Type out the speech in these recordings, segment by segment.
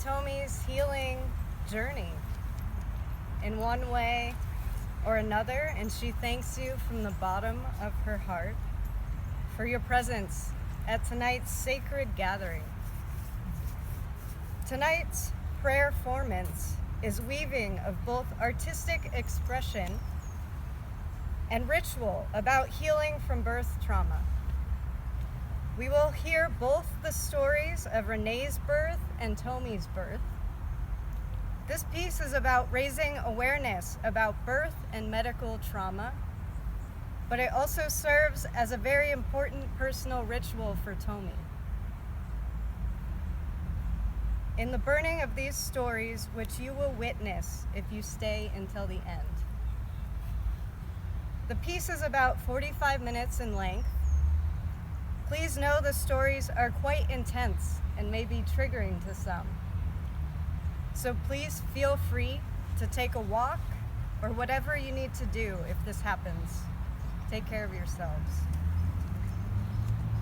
Tomi's healing journey in one way or another, and she thanks you from the bottom of her heart for your presence at tonight's sacred gathering. Tonight's prayer performance is weaving of both artistic expression and ritual about healing from birth trauma. We will hear both the stories of Renee's birth and Tomi's birth. This piece is about raising awareness about birth and medical trauma, but it also serves as a very important personal ritual for Tomi. In the burning of these stories, which you will witness if you stay until the end. The piece is about 45 minutes in length. Please know the stories are quite intense and may be triggering to some. So please feel free to take a walk or whatever you need to do if this happens. Take care of yourselves.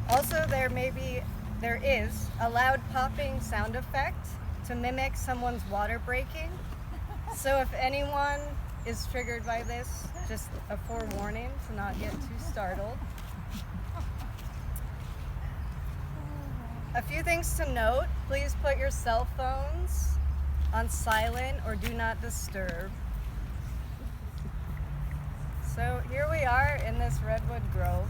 Also, there is a loud popping sound effect to mimic someone's water breaking. So if anyone is triggered by this, just a forewarning to not get too startled. A few things to note: please put your cell phones on silent or do not disturb. So here we are in this redwood grove.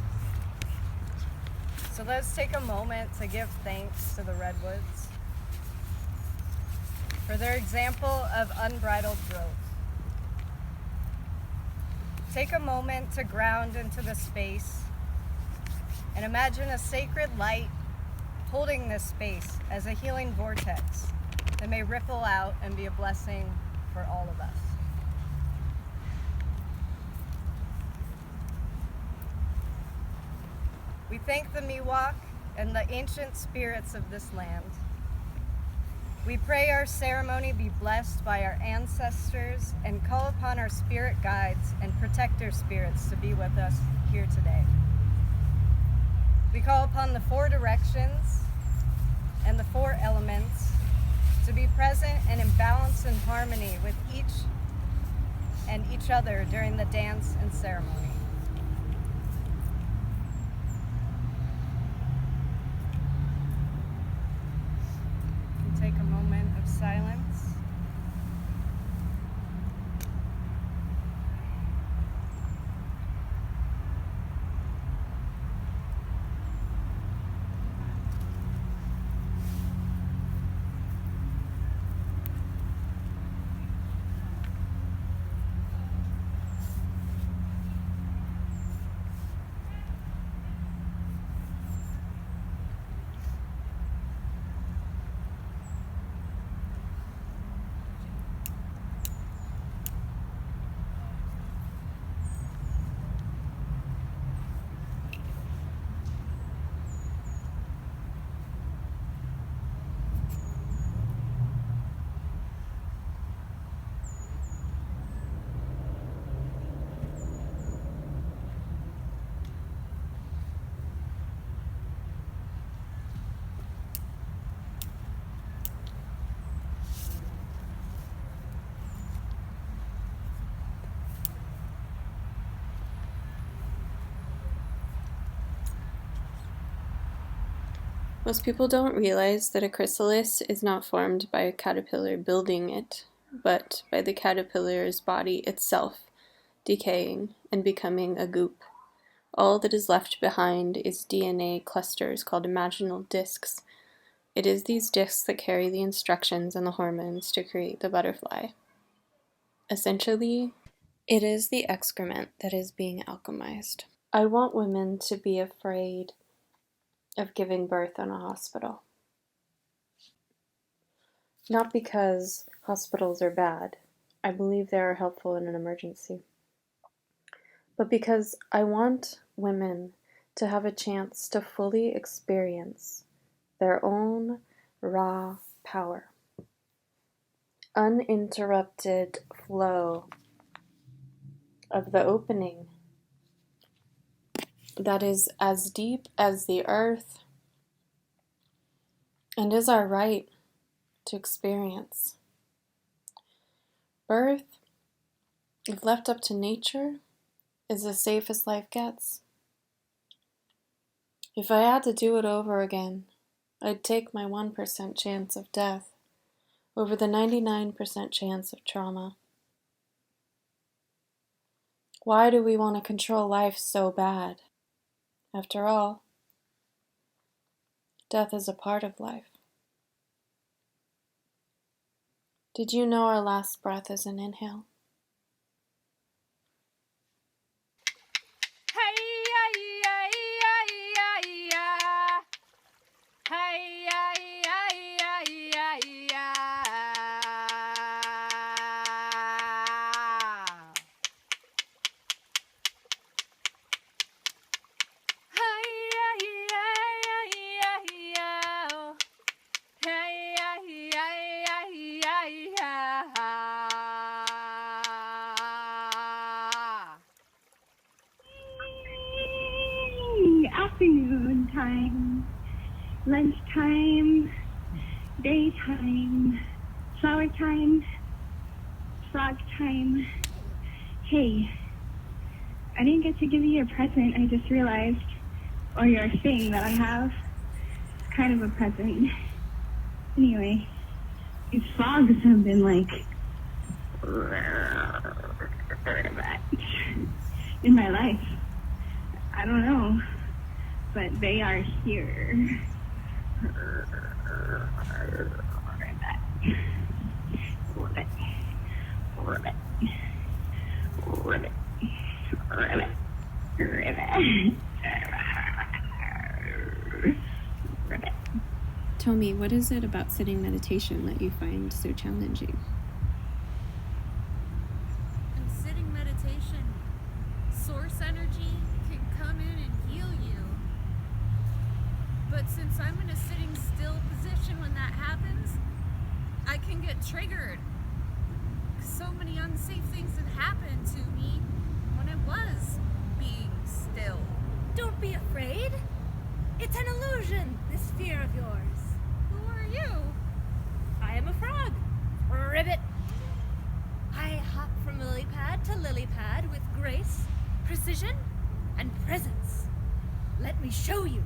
So let's take a moment to give thanks to the redwoods for their example of unbridled growth. Take a moment to ground into the space and imagine a sacred light holding this space as a healing vortex that may ripple out and be a blessing for all of us. We thank the Miwok and the ancient spirits of this land. We pray our ceremony be blessed by our ancestors and call upon our spirit guides and protector spirits to be with us here today. We call upon the four directions and the four elements to be present and in balance and harmony with each other during the dance and ceremony. Take a moment of silence. Most people don't realize that a chrysalis is not formed by a caterpillar building it, but by the caterpillar's body itself decaying and becoming a goop. All that is left behind is DNA clusters called imaginal discs. It is these discs that carry the instructions and the hormones to create the butterfly. Essentially, it is the excrement that is being alchemized. I want women to be afraid of giving birth in a hospital. Not because hospitals are bad. I believe they are helpful in an emergency. But because I want women to have a chance to fully experience their own raw power. Uninterrupted flow of the opening that is as deep as the earth and is our right to experience. Birth, if left up to nature, is as safe as life gets. If I had to do it over again, I'd take my 1% chance of death over the 99% chance of trauma. Why do we want to control life so bad? After all, death is a part of life. Did you know our last breath is an inhale? Afternoon time, lunchtime, daytime, flower time, frog time. Hey, I didn't get to give you your present, I just realized, or your thing that I have. It's kind of a present. Anyway, these frogs have been like in my life. I don't know, but they are here. Tomi, what is it about sitting meditation that you find so challenging? In sitting meditation, source energy can come in and heal you. But since I'm in a sitting still position when that happens, I can get triggered. So many unsafe things had happened to me when I was being still. Don't be afraid. It's an illusion, this fear of yours. Who are you? I am a frog. Ribbit. I hop from lily pad to lily pad with grace, precision, and presence. Let me show you.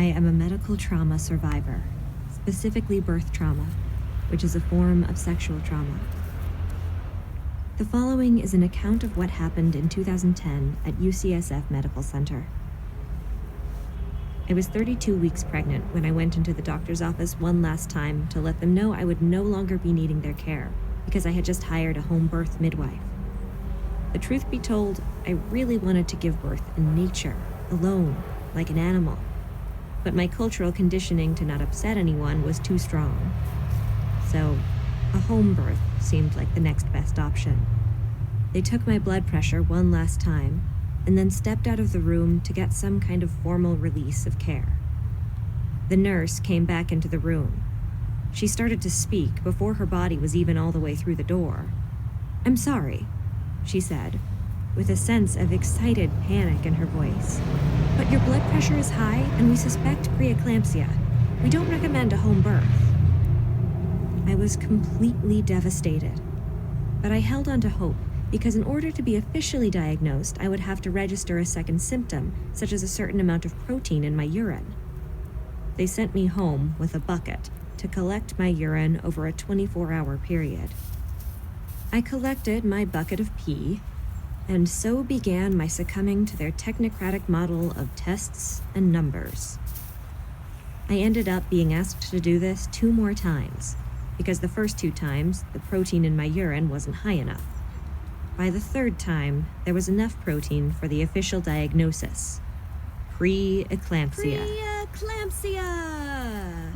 am a medical trauma survivor, specifically birth trauma, which is a form of sexual trauma. The following is an account of what happened in 2010 at UCSF Medical Center. I was 32 weeks pregnant when I went into the doctor's office one last time to let them know I would no longer be needing their care because I had just hired a home birth midwife. The truth be told, I really wanted to give birth in nature, alone, like an animal. But my cultural conditioning to not upset anyone was too strong. So, a home birth seemed like the next best option. They took my blood pressure one last time, and then stepped out of the room to get some kind of formal release of care. The nurse came back into the room. She started to speak before her body was even all the way through the door. "I'm sorry," she said, with a sense of excited panic in her voice. "But your blood pressure is high, and we suspect preeclampsia. We don't recommend a home birth." I was completely devastated, but I held on to hope because in order to be officially diagnosed, I would have to register a second symptom, such as a certain amount of protein in my urine. They sent me home with a bucket to collect my urine over a 24-hour period. I collected my bucket of pee, and so began my succumbing to their technocratic model of tests and numbers. I ended up being asked to do this 2 more times, because the first 2 times, the protein in my urine wasn't high enough. By the 3rd time, there was enough protein for the official diagnosis: preeclampsia. Preeclampsia!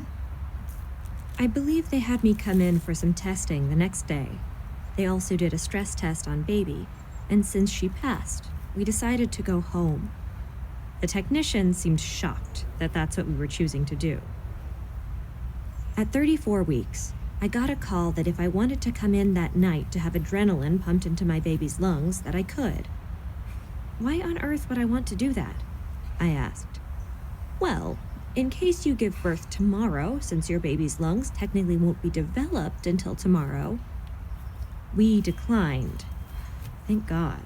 I believe they had me come in for some testing the next day. They also did a stress test on baby, and since she passed, we decided to go home. The technician seemed shocked that that's what we were choosing to do. At 34 weeks, I got a call that if I wanted to come in that night to have adrenaline pumped into my baby's lungs, that I could. "Why on earth would I want to do that?" I asked. "Well, in case you give birth tomorrow, since your baby's lungs technically won't be developed until tomorrow." We declined. Thank God.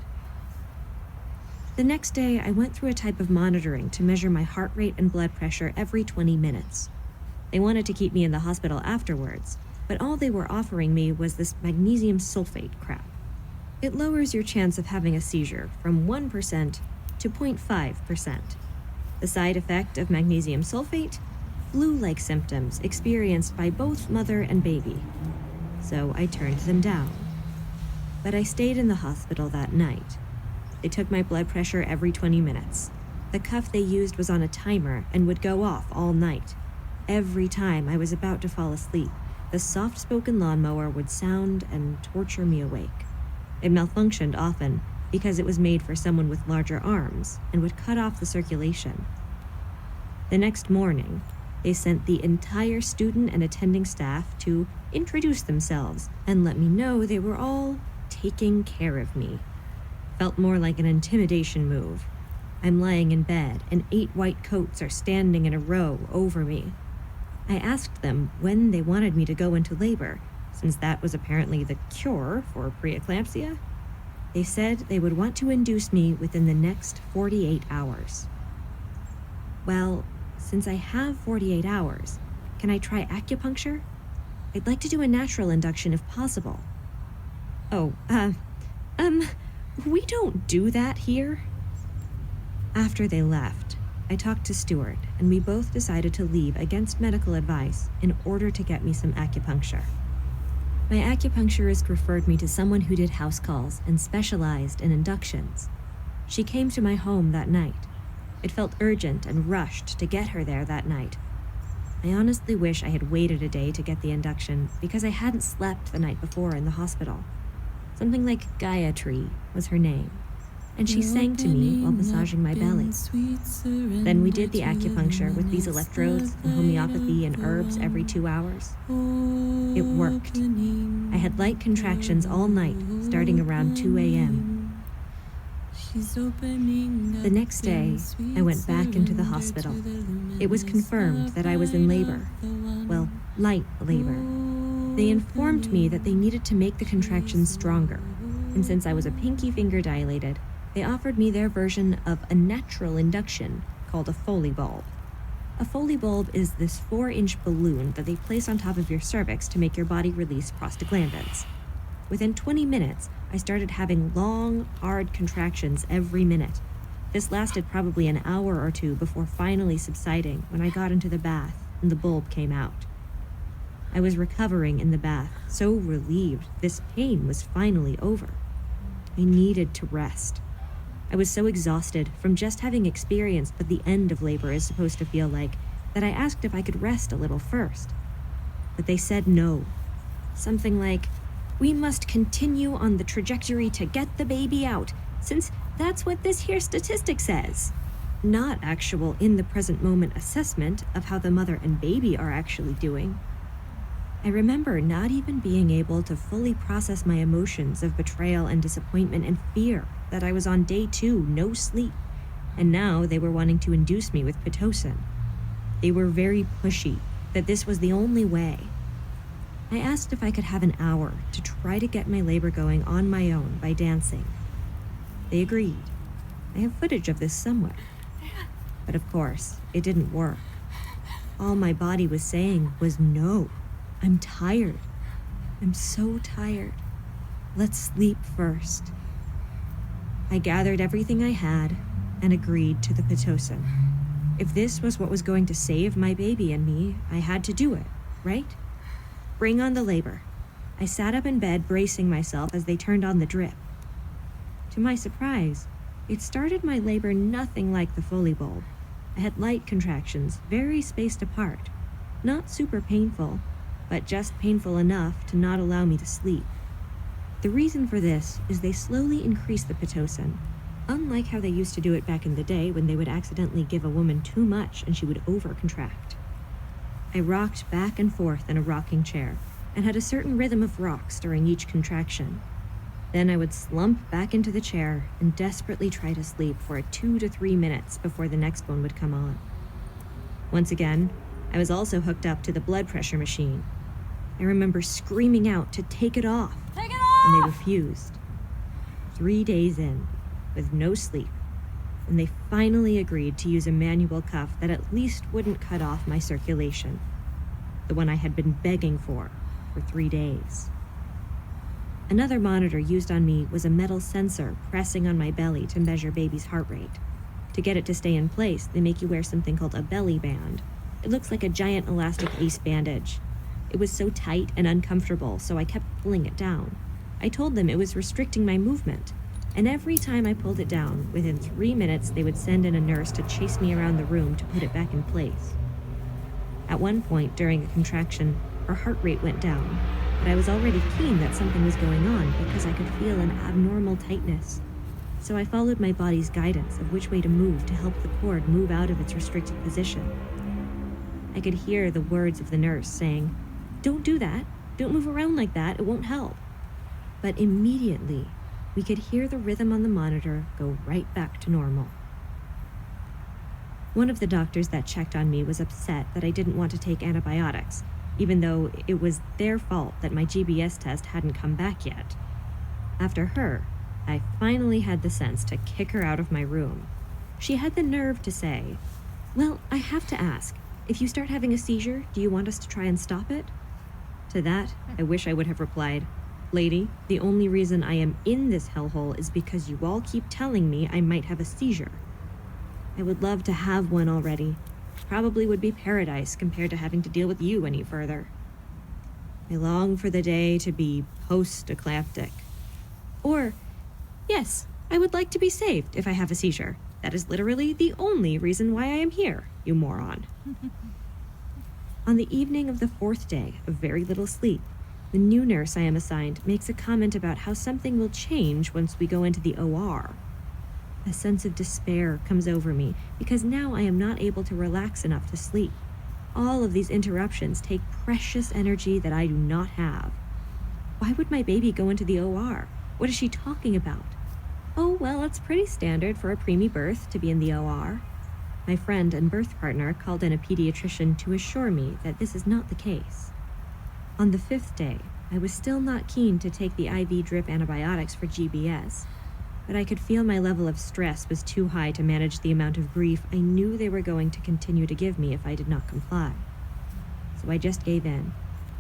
The next day, I went through a type of monitoring to measure my heart rate and blood pressure every 20 minutes. They wanted to keep me in the hospital afterwards, but all they were offering me was this magnesium sulfate crap. It lowers your chance of having a seizure from 1% to 0.5%. The side effect of magnesium sulfate? Flu-like symptoms experienced by both mother and baby. So I turned them down. But I stayed in the hospital that night. They took my blood pressure every 20 minutes. The cuff they used was on a timer and would go off all night. Every time I was about to fall asleep, the soft-spoken lawnmower would sound and torture me awake. It malfunctioned often because it was made for someone with larger arms and would cut off the circulation. The next morning, they sent the entire student and attending staff to introduce themselves and let me know they were all taking care of me. Felt more like an intimidation move. I'm lying in bed, and 8 white coats are standing in a row over me. I asked them when they wanted me to go into labor, since that was apparently the cure for preeclampsia. They said they would want to induce me within the next 48 hours. Well, since I have 48 hours, can I try acupuncture? I'd like to do a natural induction if possible. Oh, we don't do that here. After they left, I talked to Stuart, and we both decided to leave against medical advice in order to get me some acupuncture. My acupuncturist referred me to someone who did house calls and specialized in inductions. She came to my home that night. It felt urgent and rushed to get her there that night. I honestly wish I had waited a day to get the induction because I hadn't slept the night before in the hospital. Something like Gayatri was her name, and she sang to me while massaging my belly. Then we did the acupuncture with these electrodes and homeopathy and herbs every 2 hours. It worked. I had light contractions all night, starting around 2 a.m. The next day, I went back into the hospital. It was confirmed that I was in labor. Well, light labor. They informed me that they needed to make the contractions stronger, and since I was a pinky finger dilated, they offered me their version of a natural induction called a Foley bulb. A Foley bulb is this 4-inch balloon that they place on top of your cervix to make your body release prostaglandins. Within 20 minutes, I started having long, hard contractions every minute. This lasted probably an hour or two before finally subsiding when I got into the bath and the bulb came out. I was recovering in the bath, so relieved this pain was finally over. I needed to rest. I was so exhausted from just having experienced what the end of labor is supposed to feel like that I asked if I could rest a little first. But they said no. Something like, "We must continue on the trajectory to get the baby out, since that's what this here statistic says." Not actual in-the-present-moment assessment of how the mother and baby are actually doing. I remember not even being able to fully process my emotions of betrayal and disappointment and fear that I was on day 2, no sleep, and now they were wanting to induce me with Pitocin. They were very pushy, that this was the only way. I asked if I could have an hour to try to get my labor going on my own by dancing. They agreed. I have footage of this somewhere. But of course, it didn't work. All my body was saying was no. I'm tired. I'm so tired. Let's sleep first. I gathered everything I had and agreed to the Pitocin. If this was what was going to save my baby and me, I had to do it, right? Bring on the labor. I sat up in bed, bracing myself as they turned on the drip. To my surprise, it started my labor nothing like the Foley bulb. I had light contractions, very spaced apart. Not super painful, but just painful enough to not allow me to sleep. The reason for this is they slowly increase the Pitocin, unlike how they used to do it back in the day when they would accidentally give a woman too much and she would overcontract. I rocked back and forth in a rocking chair and had a certain rhythm of rocks during each contraction. Then I would slump back into the chair and desperately try to sleep for 2 to 3 minutes before the next one would come on. Once again, I was also hooked up to the blood pressure machine. I remember screaming out to take it off. Take it off! And they refused. 3 days in, with no sleep, and they finally agreed to use a manual cuff that at least wouldn't cut off my circulation. The one I had been begging for 3 days. Another monitor used on me was a metal sensor pressing on my belly to measure baby's heart rate. To get it to stay in place, they make you wear something called a belly band. It looks like a giant elastic ace bandage. It was so tight and uncomfortable, so I kept pulling it down. I told them it was restricting my movement, and every time I pulled it down, within 3 minutes they would send in a nurse to chase me around the room to put it back in place. At one point during a contraction, her heart rate went down, but I was already keen that something was going on because I could feel an abnormal tightness. So I followed my body's guidance of which way to move to help the cord move out of its restricted position. I could hear the words of the nurse saying, "Don't do that. Don't move around like that. It won't help." But immediately, we could hear the rhythm on the monitor go right back to normal. One of the doctors that checked on me was upset that I didn't want to take antibiotics, even though it was their fault that my GBS test hadn't come back yet. After her, I finally had the sense to kick her out of my room. She had the nerve to say, "Well, I have to ask, if you start having a seizure, do you want us to try and stop it?" To that, I wish I would have replied, "Lady, the only reason I am in this hellhole is because you all keep telling me I might have a seizure. I would love to have one already. Probably would be paradise compared to having to deal with you any further. I long for the day to be post-eclamptic. Or, yes, I would like to be saved if I have a seizure. That is literally the only reason why I am here, you moron." On the evening of the 4th day of very little sleep, the new nurse I am assigned makes a comment about how something will change once we go into the OR. A sense of despair comes over me because now I am not able to relax enough to sleep. All of these interruptions take precious energy that I do not have. Why would my baby go into the OR? What is she talking about? Oh, well, it's pretty standard for a preemie birth to be in the OR. My friend and birth partner called in a pediatrician to assure me that this is not the case. On the 5th day, I was still not keen to take the IV drip antibiotics for GBS. but I could feel my level of stress was too high to manage the amount of grief I knew they were going to continue to give me if I did not comply. So I just gave in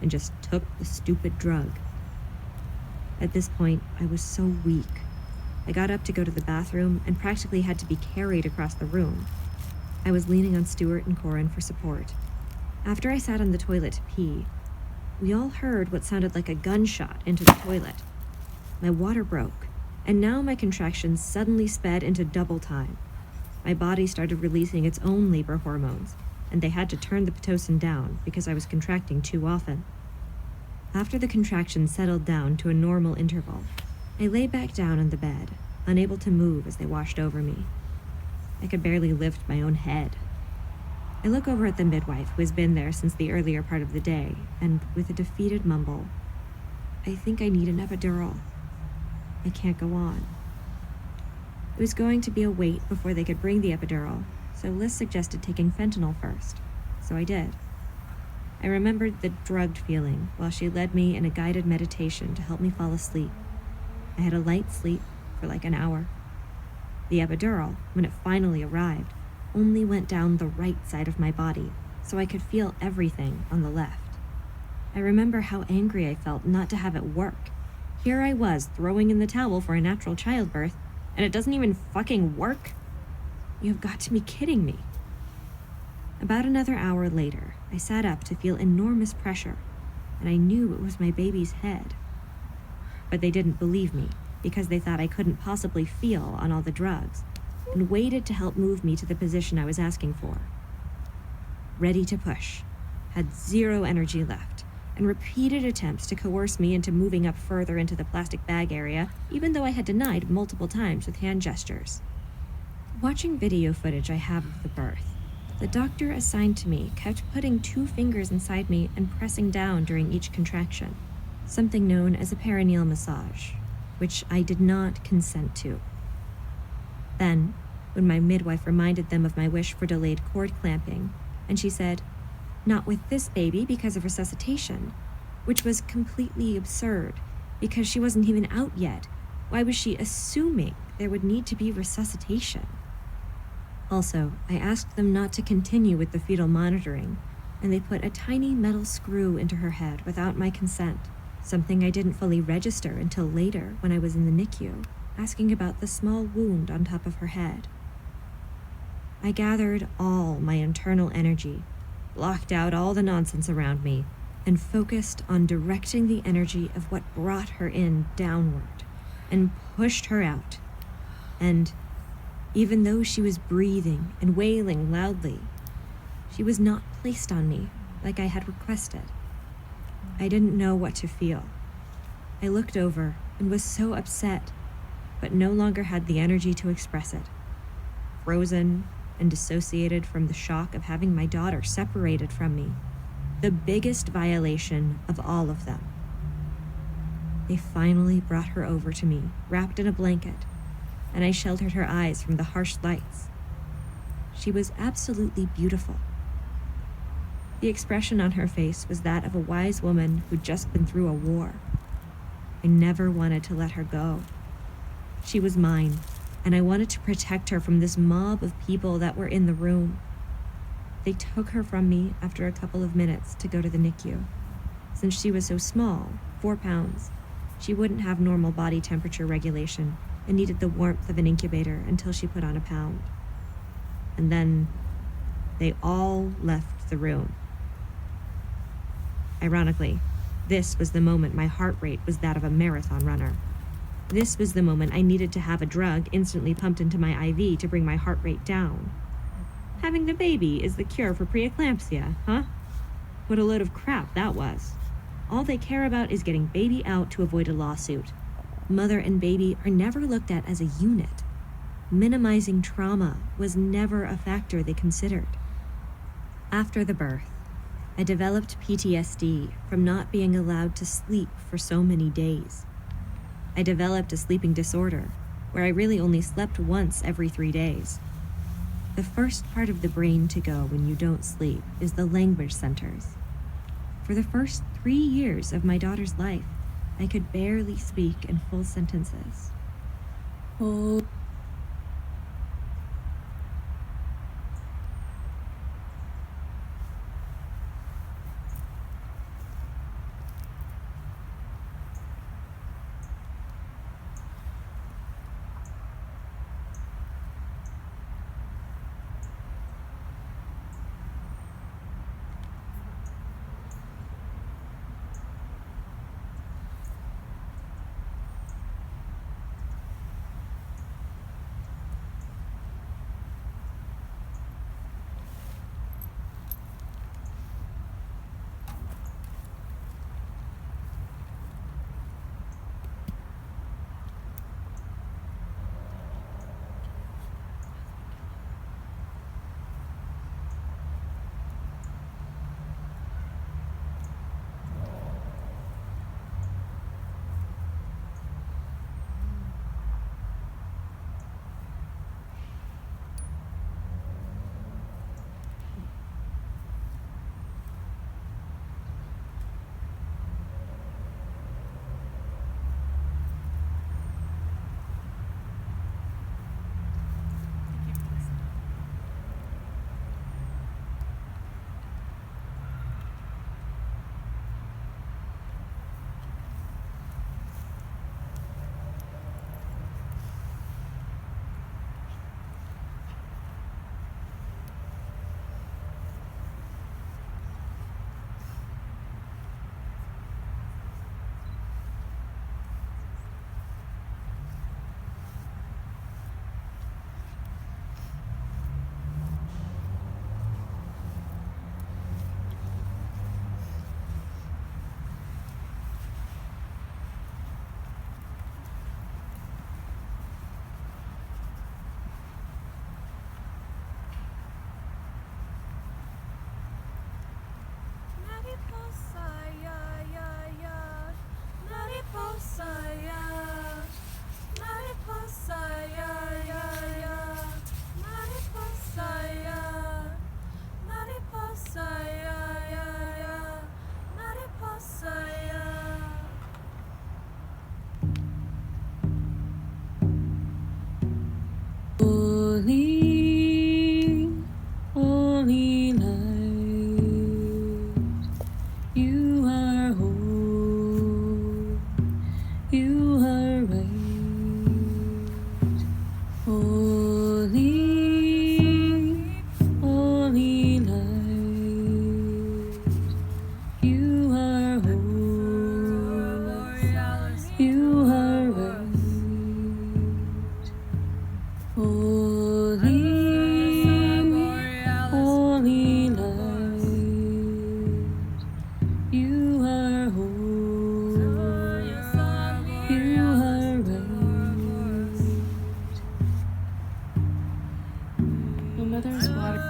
and just took the stupid drug. At this point, I was so weak. I got up to go to the bathroom and practically had to be carried across the room. I was leaning on Stuart and Corin for support. After I sat on the toilet to pee, we all heard what sounded like a gunshot into the toilet. My water broke, and now my contractions suddenly sped into double time. My body started releasing its own labor hormones, and they had to turn the Pitocin down because I was contracting too often. After the contractions settled down to a normal interval, I lay back down on the bed, unable to move as they washed over me. I could barely lift my own head. I look over at the midwife, who has been there since the earlier part of the day, and with a defeated mumble, "I think I need an epidural. I can't go on." It was going to be a wait before they could bring the epidural, so Liz suggested taking fentanyl first, so I did. I remembered the drugged feeling while she led me in a guided meditation to help me fall asleep. I had a light sleep for like an hour. The epidural, when it finally arrived, only went down the right side of my body, so I could feel everything on the left. I remember how angry I felt not to have it work. Here I was throwing in the towel for a natural childbirth, and it doesn't even fucking work? You have got to be kidding me. About another hour later, I sat up to feel enormous pressure, and I knew it was my baby's head. But they didn't believe me, because they thought I couldn't possibly feel on all the drugs, and waited to help move me to the position I was asking for. Ready to push, had zero energy left, and repeated attempts to coerce me into moving up further into the plastic bag area, even though I had denied multiple times with hand gestures. Watching video footage I have of the birth, the doctor assigned to me kept putting 2 fingers inside me and pressing down during each contraction, something known as a perineal massage, which I did not consent to. Then, when my midwife reminded them of my wish for delayed cord clamping, and she said, "Not with this baby because of resuscitation," which was completely absurd because she wasn't even out yet. Why was she assuming there would need to be resuscitation? Also, I asked them not to continue with the fetal monitoring, and they put a tiny metal screw into her head without my consent, something I didn't fully register until later when I was in the NICU, asking about the small wound on top of her head. I gathered all my internal energy, blocked out all the nonsense around me, and focused on directing the energy of what brought her in downward and pushed her out. And even though she was breathing and wailing loudly, she was not placed on me like I had requested. I didn't know what to feel. I looked over and was so upset, but no longer had the energy to express it. Frozen and dissociated from the shock of having my daughter separated from me, the biggest violation of all of them. They finally brought her over to me, wrapped in a blanket, and I sheltered her eyes from the harsh lights. She was absolutely beautiful. The expression on her face was that of a wise woman who'd just been through a war. I never wanted to let her go. She was mine, and I wanted to protect her from this mob of people that were in the room. They took her from me after a couple of minutes to go to the NICU. Since she was so small, 4 pounds, she wouldn't have normal body temperature regulation and needed the warmth of an incubator until she put on a pound. And then they all left the room. Ironically, this was the moment my heart rate was that of a marathon runner. This was the moment I needed to have a drug instantly pumped into my IV to bring my heart rate down. Having the baby is the cure for preeclampsia, huh? What a load of crap that was. All they care about is getting baby out to avoid a lawsuit. Mother and baby are never looked at as a unit. Minimizing trauma was never a factor they considered. After the birth, I developed PTSD from not being allowed to sleep for so many days. I developed a sleeping disorder, where I really only slept once every 3 days. The first part of the brain to go when you don't sleep is the language centers. For the first 3 years of my daughter's life, I could barely speak in full sentences. Oh. Mariposa, ya, ya, ya. Mariposa, ya. Mariposa, ya, ya, ya. Mariposa, ya. Mariposa, ya, ya, ya. Mariposa, ya. Holy, holy light, you are whole, you are right. Holy, holy light, you are whole, you are right. Holy, holy light, you are whole, you are right. My mother's water.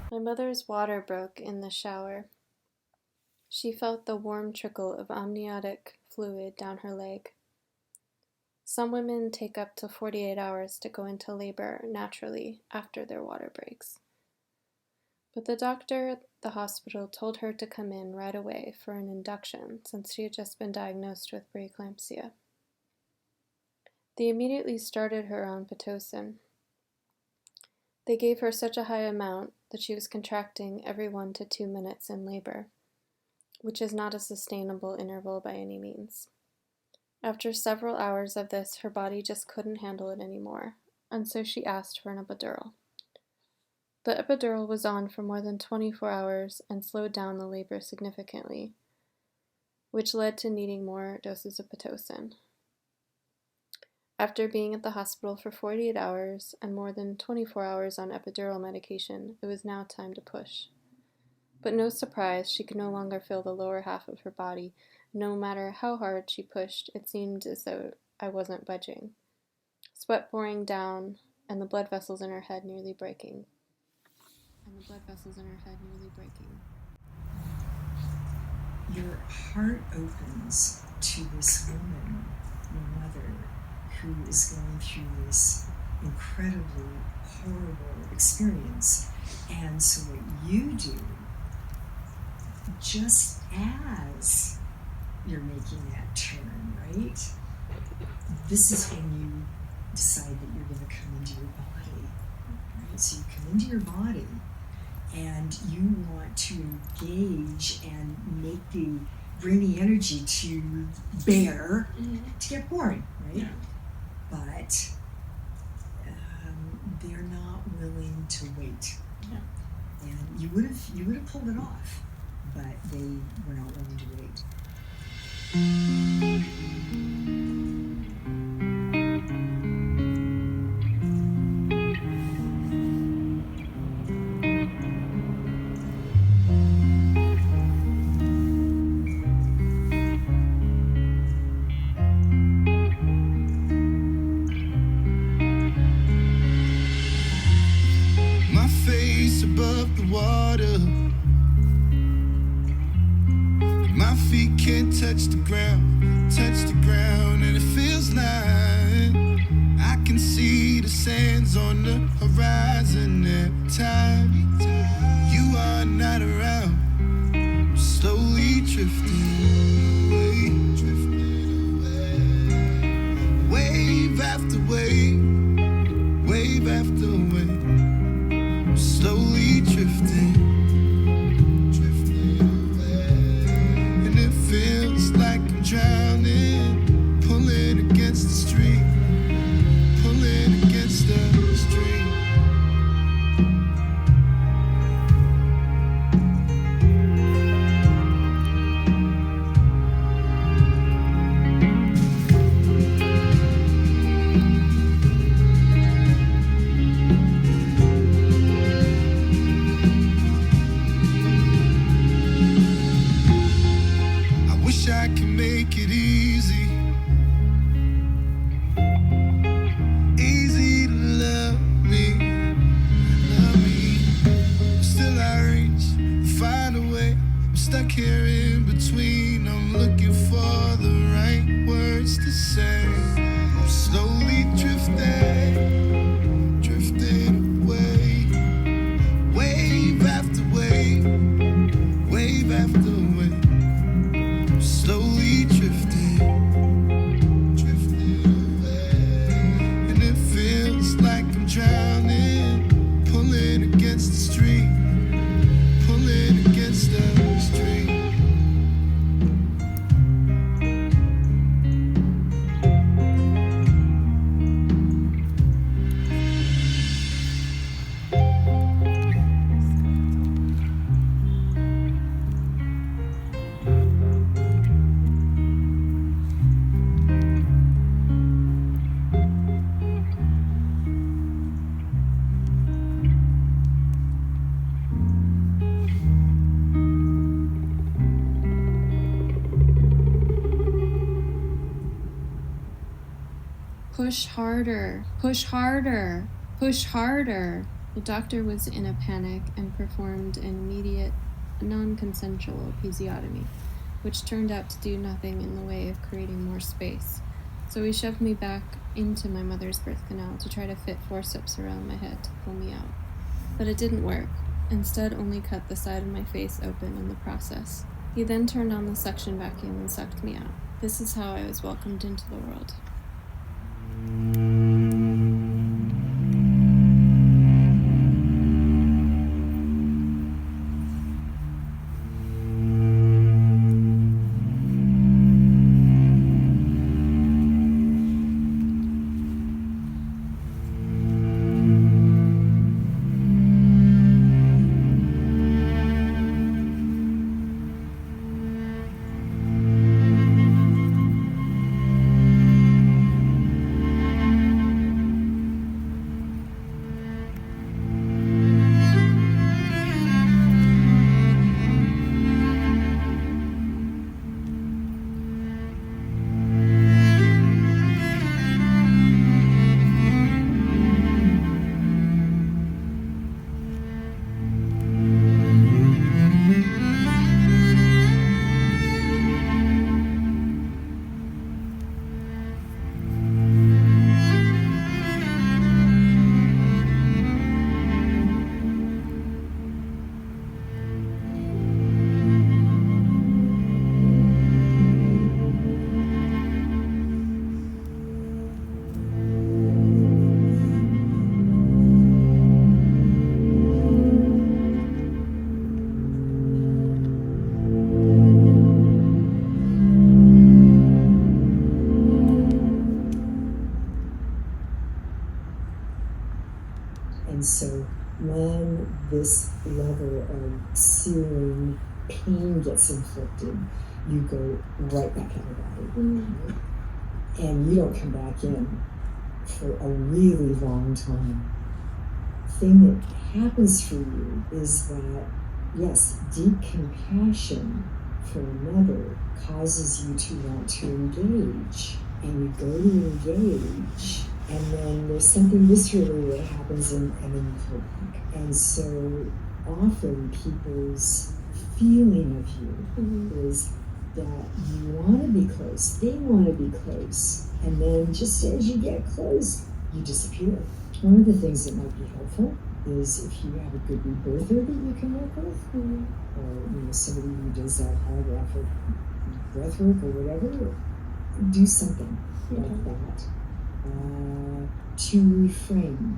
My mother's water broke in the shower. She felt the warm trickle of amniotic fluid down her leg. Some women take up to 48 hours to go into labor naturally after their water breaks. But the doctor at the hospital told her to come in right away for an induction since she had just been diagnosed with preeclampsia. They immediately started her on Pitocin. They gave her such a high amount that she was contracting every 1 to 2 minutes in labor, which is not a sustainable interval by any means. After several hours of this, her body just couldn't handle it anymore, and so she asked for an epidural. The epidural was on for more than 24 hours and slowed down the labor significantly, which led to needing more doses of Pitocin. After being at the hospital for 48 hours and more than 24 hours on epidural medication, it was now time to push. But no surprise, she could no longer feel the lower half of her body. No matter how hard she pushed, it seemed as though I wasn't budging. Sweat pouring down, and the blood vessels in her head nearly breaking. Your heart opens to this woman, your mother, who is going through this incredibly horrible experience. And so what you do, just as you're making that turn, right? This is when you decide that you're going to come into your body, right? So you come into your body and you want to engage and bring the energy to bear to get born, right? Yeah. But they're not willing to wait. Yeah. And you would have pulled it off, but they were not willing to wait. My face above the water, my feet can't touch the ground, and it feels like I can see the sands on the horizon every time you are not around. I'm slowly drifting away, wave after wave, wave after wave, I'm slowly drifting. Feels like I'm drowning, pulling against the stream, pulling against the stream. I can make it easy to love me. Still I reach, find a way. I'm stuck here in between. I'm looking for the right words to say. I'm slowly drifting, drifting away, wave after wave, wave after wave. Slowly drifting, drifting away, and it feels like I'm drowning, pulling against the stream, pulling against the stream. Push harder, push harder, push harder. The doctor was in a panic and performed an immediate, non-consensual episiotomy, which turned out to do nothing in the way of creating more space. So he shoved me back into my mother's birth canal to try to fit forceps around my head to pull me out. But it didn't work. Instead, only cut the side of my face open in the process. He then turned on the suction vacuum and sucked me out. This is how I was welcomed into the world. when pain gets inflicted, you go right back in the body. Right? And you don't come back in for a really long time. The thing that happens for you is that, yes, deep compassion for another causes you to want to engage. And you go to engage, and then there's something viscerally that happens, and then you pull back. And so often people's feeling of you is that you want to be close, they want to be close, and then just as you get close, you disappear. One of the things that might be helpful is if you have a good rebirther that you can work with, or somebody who does that holographic breathwork or whatever, do something like that to reframe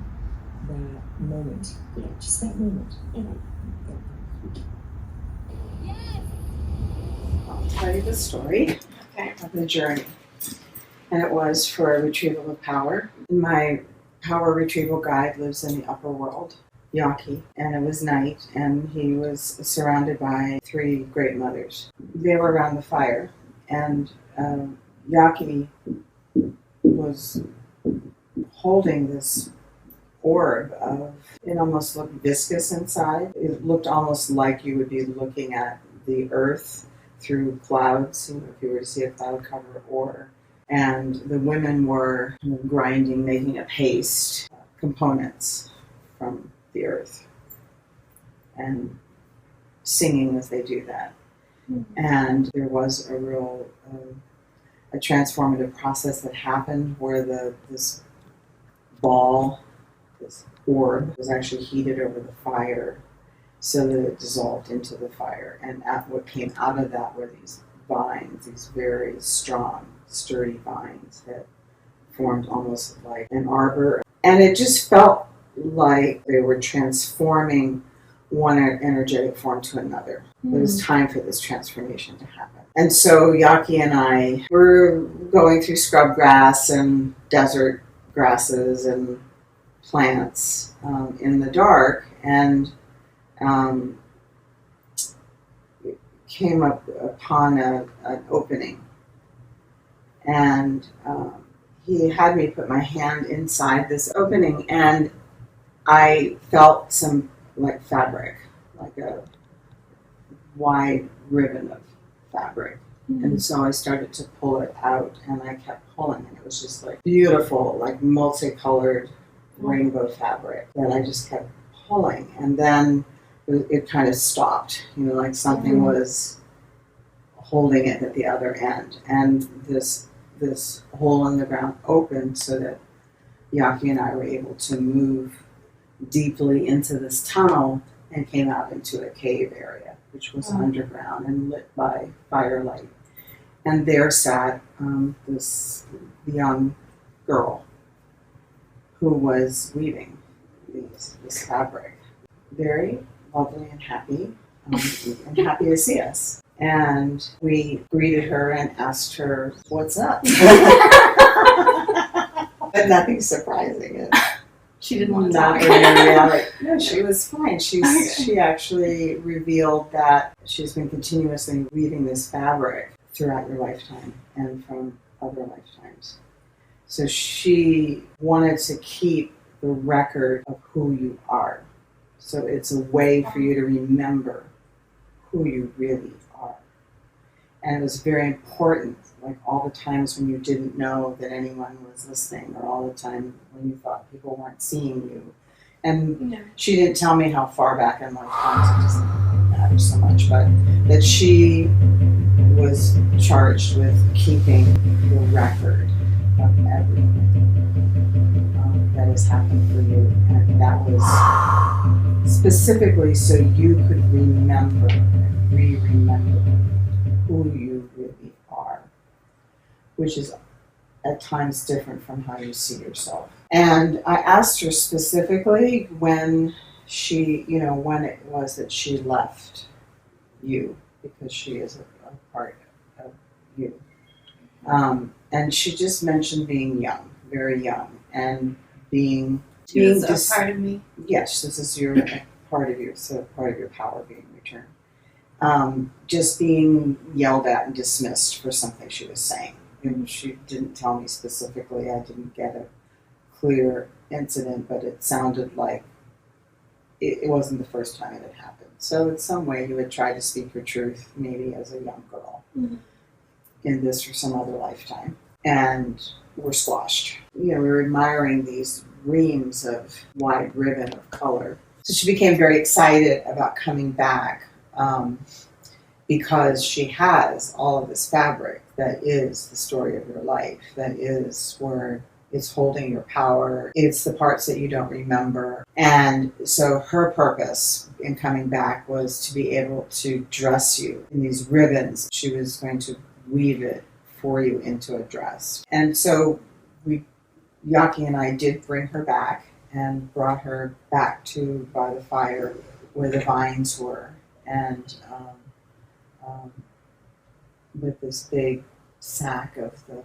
that moment. Yeah, just that moment. I'll tell you the story of the journey. And it was for a retrieval of power. My power retrieval guide lives in the upper world, Xxhe, and it was night, and he was surrounded by 3 great mothers. They were around the fire, and Xxhe was holding this orb of, it almost looked viscous inside. It looked almost like you would be looking at the earth through clouds, if you were to see a cloud cover, and the women were grinding, making a paste, components from the earth, and singing as they do that. And there was a real a transformative process that happened where this ball, this orb, was actually heated over the fire so that it dissolved into the fire. And what came out of that were these vines, these very strong, sturdy vines that formed almost like an arbor. And it just felt like they were transforming one energetic form to another. It was time for this transformation to happen. And so Xxhe and I were going through scrub grass and desert grasses and plants in the dark, and came up upon an opening. And he had me put my hand inside this opening, and I felt some like fabric, like a wide ribbon of fabric. And so I started to pull it out, and I kept pulling, and it was just like beautiful, like multicolored rainbow fabric that I just kept pulling. And then it kind of stopped, like something was holding it at the other end. And this hole in the ground opened so that Xxhe and I were able to move deeply into this tunnel and came out into a cave area, which was underground and lit by firelight. And there sat this young girl who was weaving this fabric. Very lovely and happy, and happy to see us. And we greeted her and asked her, "What's up?" But nothing surprising. She didn't want to Not talk. in reality. No, she was fine. She actually revealed that she's been continuously weaving this fabric throughout your lifetime and from other lifetimes. So she wanted to keep the record of who you are. So it's a way for you to remember who you really are. And it was very important, like all the times when you didn't know that anyone was listening, or all the time when you thought people weren't seeing you. And she didn't tell me how far back in lifetimes, it doesn't matter so much, but that she was charged with keeping the record of everything that has happened for you. And that was specifically so you could remember and re-remember who you really are, which is at times different from how you see yourself. And I asked her specifically when when it was that she left you, because she is a part of you. And she just mentioned being young, very young, and being a part of me. Yes, this is your part of your power being returned. just being yelled at and dismissed for something she was saying. And she didn't tell me specifically. I didn't get a clear incident, but it sounded like it wasn't the first time it had happened. So in some way you would try to speak your truth, maybe as a young girl, in this or some other lifetime, and were squashed. We were admiring these reams of wide ribbon of color. So she became very excited about coming back because she has all of this fabric that is the story of your life, that is where it's holding your power. It's the parts that you don't remember. And so her purpose in coming back was to be able to dress you in these ribbons. She was going to weave it for you into a dress. And so Xxhe and I did bring her back and brought her back to by the fire where the vines were. And with this big sack of the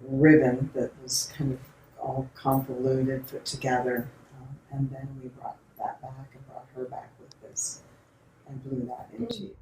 ribbon that was kind of all convoluted, put together, and then we brought that back and brought her back with this and blew that into you.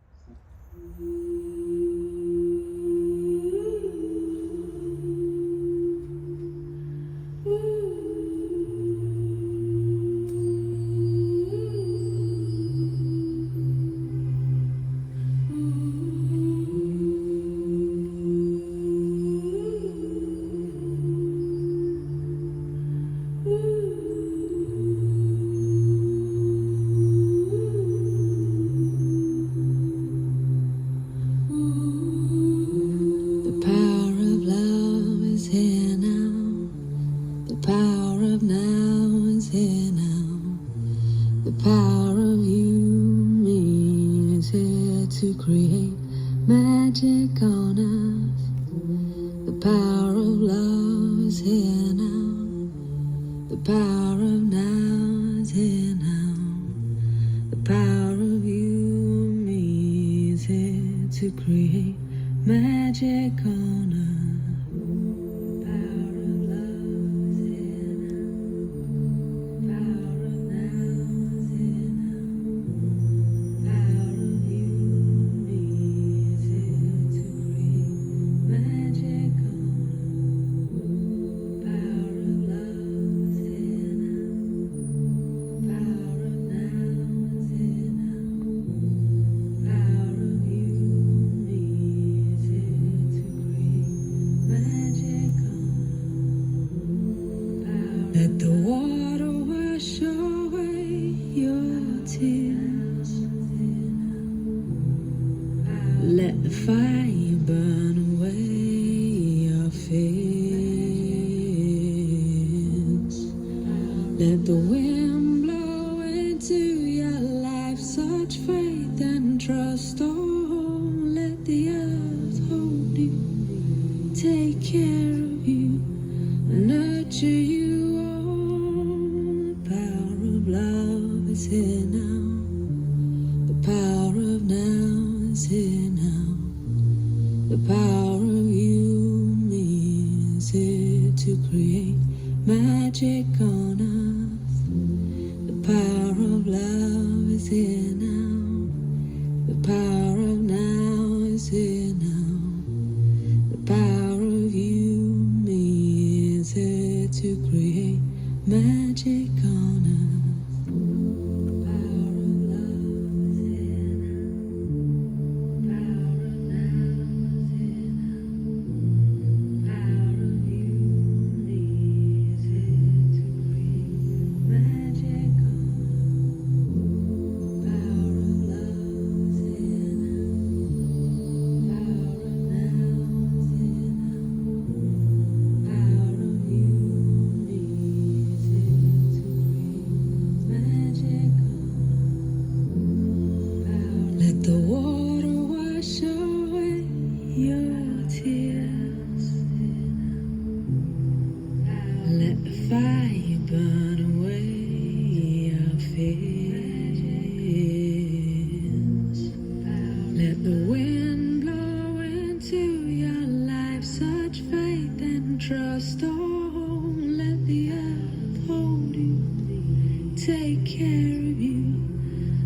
Take care of you,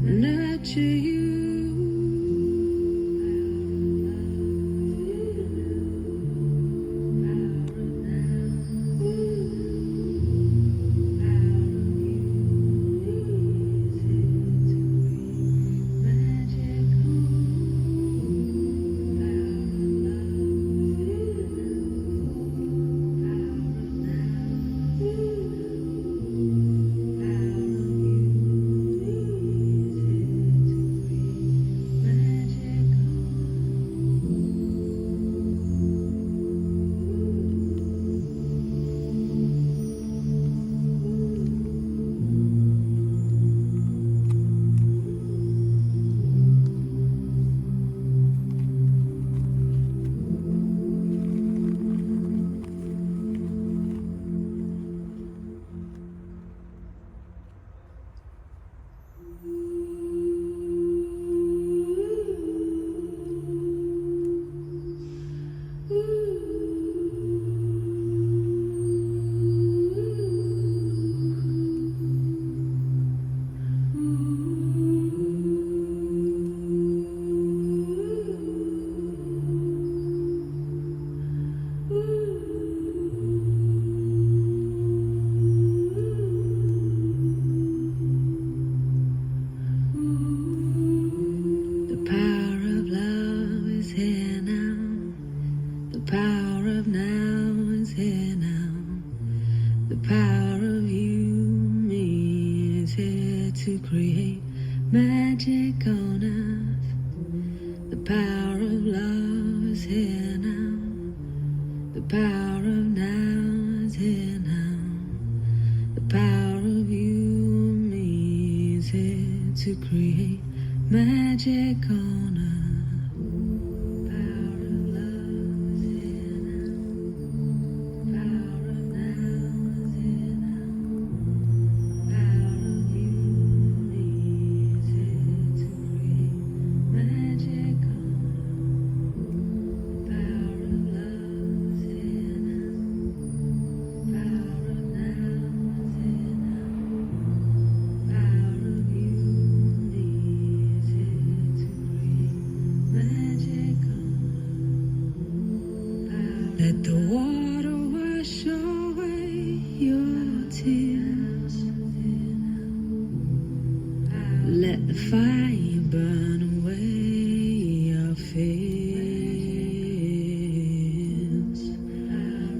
nurture you. power of love is here now. The power of now is here now. The power of you and me is here to create magic on earth. Power of love is here now. Power of now is here now. Power of you and me is here to create magic on earth. Power of love is here now. Power of now is here now. Power of you and me is here to create magic on earth. Let the water wash away your tears. Let the fire burn away your fears.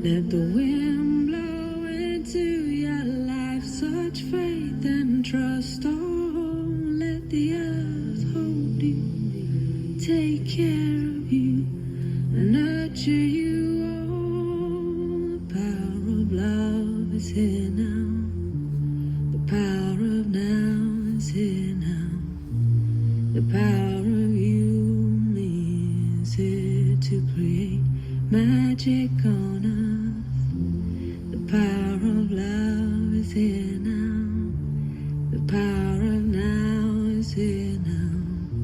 Let the wind blow into your life such faith and trust. Oh, let the earth hold you, take care of you, and nurture you. Oh, the power of love is here now. The power of now is here now. The power of you and me is here to create magic on earth. The power of love is here now. The power of now is here now.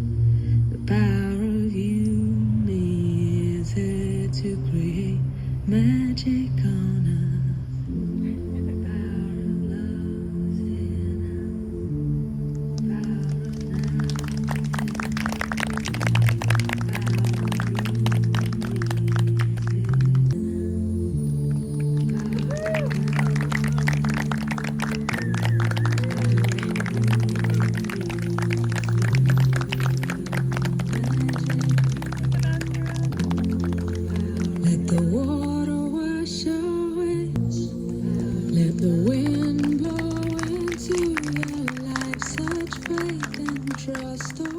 The power of you and me is here to create magic on earth. The power of love is here now. Power of now is Let the water wash away. Let the wind blow into your life such faith and trust. Oh,